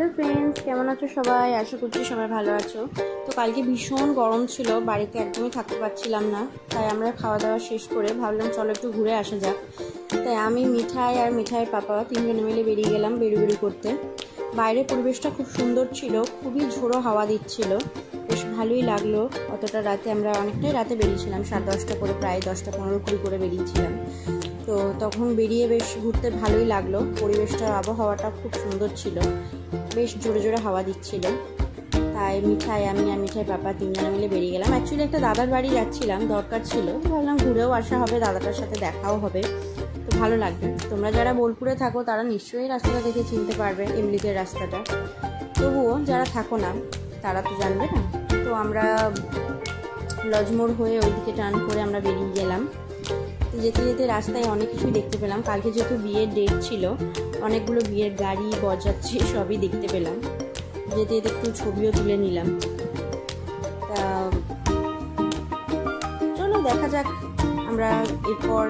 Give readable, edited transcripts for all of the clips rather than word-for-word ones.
Hello friends, কেমন আছো সবাই? আশা করছি সবাই ভালো আছো। তো কালকে ভীষণ গরম ছিল, বাড়িতে একদমই থাকতে পারছিলাম না। তাই আমরা খাওয়া দাওয়া শেষ করে ভাবলাম চলো একটু ঘুরে আসা যাক। তাই আমি মিঠাই আর মিঠাইয়ের পাপা তিনজনে মিলে বেরিয়ে গেলাম বেরুবেরু করতে। বাইরের পরিবেশটা খুব সুন্দর ছিল, খুবই ঝোড়ো হাওয়া দিচ্ছিল, বেশ ভালোই লাগলো। অতটা রাতে আমরা অনেকটাই রাতে বেরিয়েছিলাম, 10:30 করে, প্রায় 10:15-20 করে বেরিয়েছিলাম। তো তখন বেরিয়ে বেশ ঘুরতে ভালোই লাগলো। পরিবেশটা, আবহাওয়াটা খুব সুন্দর ছিল, বেশ জোরে জোরে হাওয়া দিচ্ছিল। তাই মিঠাই, আমি আর মিঠাই পাপা তিনজনে মিলে বেরিয়ে গেলাম। অ্যাকচুয়ালি একটা দাদার বাড়ি যাচ্ছিলাম, দরকার ছিল, তো ভাবলাম ঘুরেও আসা হবে, দাদাটার সাথে দেখাও হবে, তো ভালো লাগবে। তোমরা যারা বোলপুরে থাকো তারা নিশ্চয়ই রাস্তাটা দেখে চিনতে পারবে, এমলিদের রাস্তাটা। তবুও যারা থাকো না তারা তো জানবে না। তো আমরা লজমোড় হয়ে ওইদিকে টার্ন করে আমরা বেরিয়ে গেলাম। যেতে যেতে রাস্তায় অনেক কিছুই দেখতে পেলাম। কালকে যেহেতু বিয়ের ডেট ছিল, অনেকগুলো বিয়ের গাড়ি, বরযাত্রী সবই দেখতে পেলাম। যেতে যেতে একটু ছবিও তুলে নিলাম। তা চলো দেখা যাক। আমরা এরপর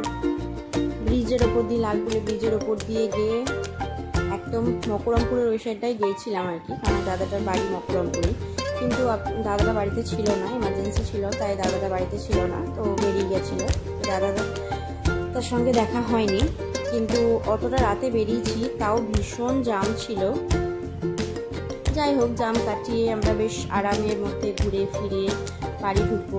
ব্রিজের ওপর দিয়ে, লালপুরে ব্রিজের ওপর দিয়ে গিয়ে একদম মকরমপুরের ওই সাইডটাই গিয়েছিলাম আর কি, কারণ দাদাটার বাড়ি মকরমপুরে। কিন্তু দাদাটা বাড়িতে ছিল না, এমার্জেন্সি ছিল, তাই দাদাটা বাড়িতে ছিল না, তো বেরিয়ে গেছিলো। তার সঙ্গে দেখা হয়নি। কিন্তু অতটা রাতে বেরিয়েছি, তাও ভীষণ জাম ছিল। যাই হোক, জাম কাটিয়ে আমরা বেশ আরামের মধ্যে ঘুরে ফিরে বাড়ি ঢুকবো।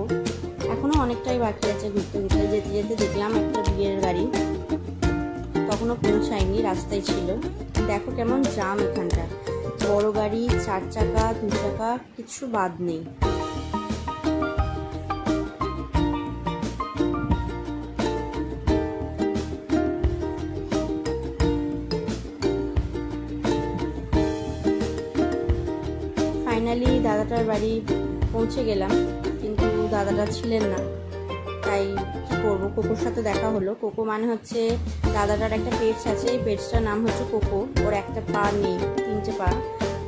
এখনও অনেকটাই বাকি আছে ঘুরতে ঘুরতে। যেতে যেতে দেখলাম একটা বিয়ের গাড়ি, তখনও পৌঁছায়নি, রাস্তায় ছিল। দেখো কেমন জাম এখানটা, বড় গাড়ি, 4 চাকা, 2 চাকা, কিছু বাদ নেই। ফাইনালি দাদাটার বাড়ি পৌঁছে গেলাম, কিন্তু দাদাটা ছিলেন না। তাই কি করবো, কোকোর সাথে দেখা হলো। কোকো মানে হচ্ছে দাদাটার একটা পেটস আছে, এই পেটসটার নাম হচ্ছে কোকো। ওর একটা পা নেই, 3টে পা,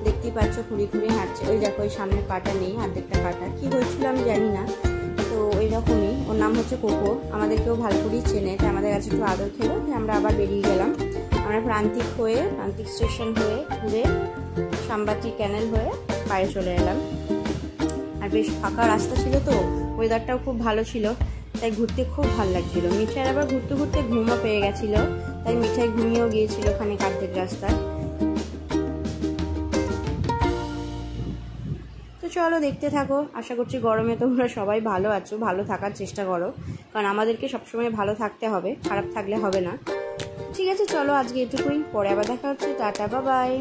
দেখতেই পাচ্ছ, ঘুরে ঘুরে হাঁটছে। ওই দেখো, ওই সামনের পাটা নেই, অর্ধেকটা পাটা, কি হয়েছিল আমি জানি না। তো এইরকমই, ওর নাম হচ্ছে কোকো। আমাদেরকেও ভালো করেই চেনে, তাই আমাদের কাছে একটু আদর খেলো। তাই আমরা আবার বেরিয়ে গেলাম। আমরা প্রান্তিক স্টেশন হয়ে ঘুরে সাম্বাটি ক্যানেল হয়ে বাইরে চলে এলাম। আর বেশ ফাঁকা রাস্তা ছিল, তো ওয়েদারটাও খুব ভালো ছিল, তাই ঘুরতে খুব ভালো লাগছিল। মিঠাইয়ের আবার ঘুরতে ঘুরতে ঘুমও পেয়ে গেছিলো, তাই মিঠাই ঘুমিয়েও গিয়েছিল ওখানে কার্তিক রাস্তায়। তো চলো দেখতে থাকো। আশা করছি গরমে তোমরা সবাই ভালো আছো, ভালো থাকার চেষ্টা করো, কারণ আমাদেরকে সবসময় ভালো থাকতে হবে, খারাপ থাকলে হবে না। ঠিক আছে, চলো আজকে এটুকুই, পরে আবার দেখা হচ্ছে। Tata, bye bye.